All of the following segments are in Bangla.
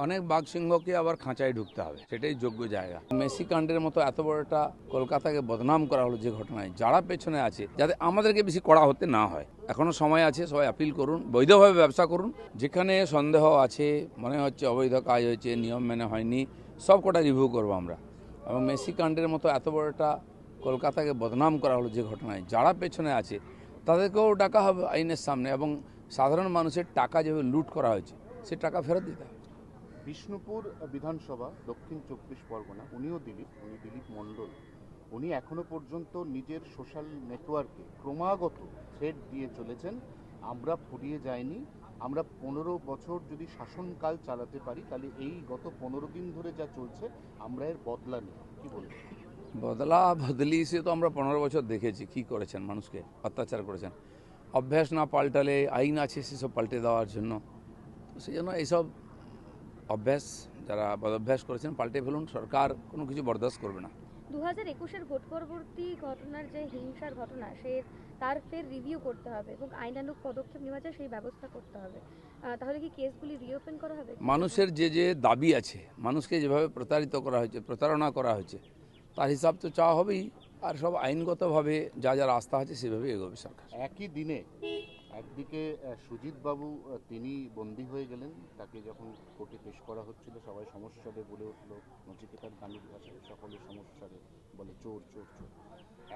অনেক বাঘ সিংহকে আবার খাঁচায় ঢুকতে হবে, সেটাই যোগ্য জায়গা। মেসি কাণ্ডের মতো এত বড় একটা কলকাতাকে বদনাম করা হলো যে ঘটনায়, যারা পেছনে আছে যাতে আমাদেরকে বেশি কড়া হতে না হয়। এখনো সময় আছে, সবাই আপিল করুন, বৈধভাবে ব্যবসা করুন। যেখানে সন্দেহ আছে, মনে হচ্ছে অবৈধ কাজ হয়েছে, নিয়ম মেনে হয়নি, সব কটা রিভিউ করবো আমরা। এবং মেসি কাণ্ডের মতো এত বড় একটা কলকাতাকে বদনাম করা হলো যে ঘটনায়, যারা পেছনে আছে তাদেরকেও ডাকা হবে আইনের সামনে, এবং সাধারণ মানুষের টাকা যেভাবে লুট করা হয়েছে সে টাকা ফেরত দিতে হবে। বিষ্ণুপুর বিধানসভা দক্ষিণ 24 পরগনা, উনি দিলীপ মণ্ডল, উনি এখনো পর্যন্ত নিজের সোশ্যাল নেটওয়ার্কে ক্রমাগত থ্রেড দিয়ে চলেছেন, আমরা ফুরিয়ে যাইনি, আমরা 15 বছর যদি শাসনকাল চালাতে পারি তাহলে এই গত 15 দিন ধরে যা চলছে আমরা এর বদলা নিই। কি বলবেন? বদলি সে তো আমরা 15 বছর দেখেছি কি করেছেন, মানুষকে অত্যাচার করেছেন। অভ্যাস না পাল্টালে আইন আছে সেসব পাল্টে দেওয়ার জন্য, তো সেই জন্য এইসব অভ্যাস যারা বদভ্যাস করেছেন পাল্টে ফেলুন, সরকার কোনো কিছু বরদাস্ত করবে না। 2021-এর ভোট পরবর্তী ঘটনার যে হিংসার ঘটনা, তার ফের রিভিউ করতে হবে এবং আইনানুগ পদক্ষেপ নেওয়া যায় সেই ব্যবস্থা করতে হবে। তাহলে কি কেসগুলি রিওপেন করা হবে? মানুষের যে দাবি আছে, মানুষকে যেভাবে প্রতারিত করা হয়েছে, প্রতারণা করা হয়েছে, তার হিসাব তো চাওয়া হবেই। আর সব আইনগতভাবে যা রাস্তা আছে সেভাবে এগোবে সরকার। একই দিনে একদিকে সুজিত বাবু তিনি বন্দী হয়ে গেলেন, তাকে যখন কোর্টে পেশ করা হচ্ছিল সবাই সমস্যারে বলে উঠল, নচিকেতার গানের ভাষায় সকলের সমস্যারে বলে চোর চোর চোর।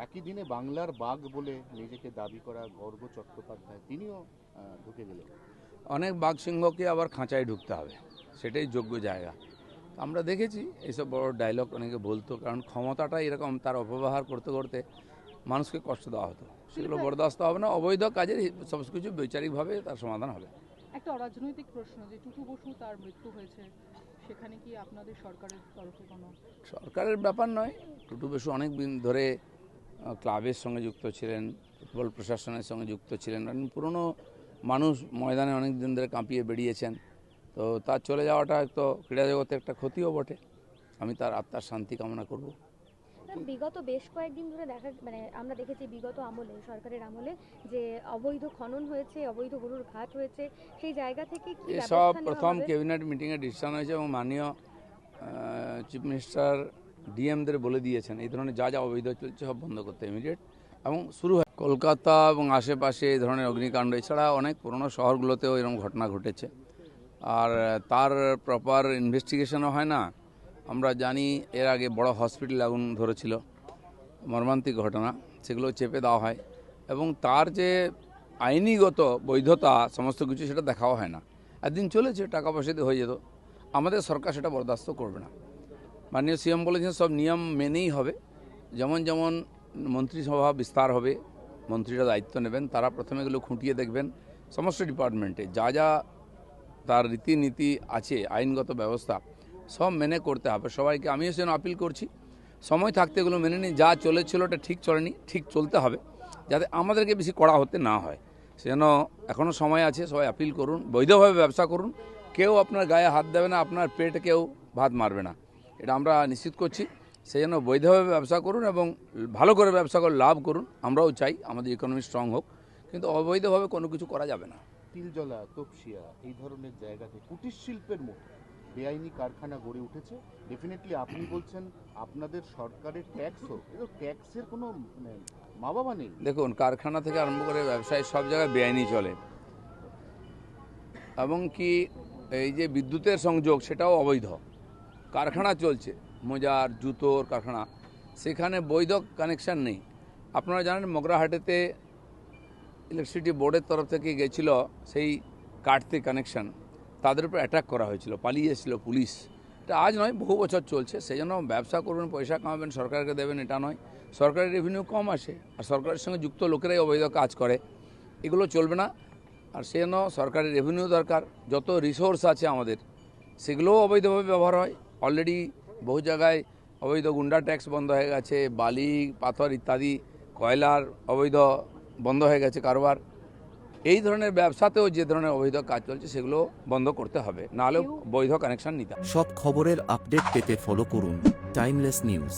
একই দিনে বাংলার বাঘ বলে নিজেকে দাবি করা গর্গ চট্টোপাধ্যায় তিনিও ঢুকে গেলেন। অনেক বাঘ সিংহকে আবার খাঁচায় ঢুকতে হবে, সেটাই যোগ্য জায়গা। আমরা দেখেছি এইসব বড় ডায়লগ অনেকে বলতো, কারণ ক্ষমতাটা এরকম, তার অপব্যবহার করতে করতে মানুষকে কষ্ট দেওয়া হতো, সেগুলো বরদাস্ত হবে না। অবৈধ কাজের সব কিছু বৈচারিকভাবে তার সমাধান হবে। একটা অরাজনৈতিক প্রশ্ন, যে টুটু বসু তার মৃত্যু হয়েছে, সেখানে কি আপনাদের সরকারের তরফে কোনো? সরকারের ব্যাপার নয়, টুটু বসু অনেক দিন ধরে ক্লাবের সঙ্গে যুক্ত ছিলেন, ফুটবল প্রশাসনের সঙ্গে যুক্ত ছিলেন, পুরনো মানুষ, ময়দানে অনেক দিন ধরে কাঁপিয়ে বেরিয়েছেন। তো তার চলে যাওয়াটা তো ক্রীড়া জগতে একটা ক্ষতিও বটে। আমি তার আত্মার শান্তি কামনা করব। বিগত বেশ কয়েকদিন ধরে আমরা দেখেছি বিগত আমলে, সরকারের আমলে যে অবৈধ খনন হয়েছে, অবৈধ গরুর ঘাট হয়েছে, সেই জায়গা থেকে কি এসব ব্যবস্থা নেওয়া প্রথম হবে? ক্যাবিনেট মিটিংয়ে ডিসিশন হয়েছে এবং মাননীয় চিফ মিনিস্টার ডিএমদের বলে দিয়েছেন এই ধরনের যা অবৈধ চলছে সব বন্ধ করতে ইমিডিয়েট, এবং শুরু হয়। কলকাতা এবং আশেপাশে এই ধরনের অগ্নিকাণ্ড, এছাড়া অনেক পুরনো শহরগুলোতেও এরকম ঘটনা ঘটেছে, আর তার প্রপার ইনভেস্টিগেশনও হয় না। আমরা জানি এর আগে বড় হসপিটাল আগুন ধরেছিল, মর্মান্তিক ঘটনা, সেগুলো চেপে দেওয়া হয়, এবং তার যে আইনিগত বৈধতা সমস্ত কিছু সেটা দেখাও হয় না। একদিন চলেছে, টাকা পয়সা দিয়ে হয়ে যেত, আমাদের সরকার সেটা বরদাস্ত করবে না। মাননীয় সিএম বলেছেন সব নিয়ম মেনেই হবে। যেমন যেমন মন্ত্রিসভা বিস্তার হবে, মন্ত্রীরা দায়িত্ব নেবেন, তারা প্রথমে এগুলো খুঁটিয়ে দেখবেন সমস্ত ডিপার্টমেন্টে যা তার রীতিনীতি আছে, আইনগত ব্যবস্থা সব মেনে করতে হবে সবাইকে। আমিও সেজন্য আপিল করছি, সময় থাকতে এগুলো মেনে নিই, যা চলেছিল ওটা ঠিক চলেনি, ঠিক চলতে হবে, যাতে আমাদেরকে বেশি কড়া হতে না হয়। সেজন্য এখনও সময় আছে, সবাই আপিল করুন, বৈধভাবে ব্যবসা করুন, কেউ আপনার গায়ে হাত দেবে না, আপনার পেটে কেউ ভাত মারবে না, এটা আমরা নিশ্চিত করছি। সেই জন্য বৈধভাবে ব্যবসা করুন এবং ভালো করে ব্যবসা করে লাভ করুন। আমরাও চাই আমাদের ইকোনমি স্ট্রং হোক, কিন্তু অবৈধভাবে কোনো কিছু করা যাবে না। তিলজলা, তপসিয়া এই ধরনের জায়গাতে কুটির শিল্পের মতো বেআইনি কারখানা গড়ে উঠেছে। ডেফিনেটলি আপনি বলছেন আপনাদের সরকারের ট্যাক্সও, ট্যাক্সের কোনো মা বাবা নেই। দেখুন, কারখানা থেকে আরম্ভ করে ব্যবসায় সব জায়গায় বেআইনি চলে, এবং কি এই যে বিদ্যুতের সংযোগ সেটাও অবৈধ। কারখানা চলছে, মোজার জুতোর কারখানা, সেখানে বৈধ কানেকশান নেই। আপনারা জানেন মগরাহাটেতে ইলেকট্রিসিটি বোর্ডের তরফ থেকে গেছিলো সেই কাটতে কানেকশান, তাদের উপর অ্যাটাক করা হয়েছিল, পালিয়ে এসেছিল পুলিশ। এটা আজ নয়, বহু বছর চলছে। সেই জন্য ব্যবসা করবেন, পয়সা কামাবেন, সরকারকে দেবেন, এটা নয়। সরকারের রেভিনিউ কম আসে, আর সরকারের সঙ্গে যুক্ত লোকেরাই অবৈধ কাজ করে, এগুলো চলবে না। আর সেই জন্য সরকারের রেভিনিউ দরকার, যত রিসোর্স আছে আমাদের সেগুলোও অবৈধভাবে ব্যবহার হয়। অলরেডি বহু জায়গায় অবৈধ গুন্ডা ট্যাক্স বন্ধ হয়ে গেছে, বালি পাথর ইত্যাদি, কয়লার অবৈধ বন্ধ হয়ে গেছে কারবার। এই ধরনের ব্যবসাতেও যে ধরনের অবৈধ কাজ চলছে সেগুলো বন্ধ করতে হবে, নাহলে বৈধ কানেকশন নিতে হবে। সব খবরের আপডেট পেতে ফলো করুন টাইমলেস নিউজ।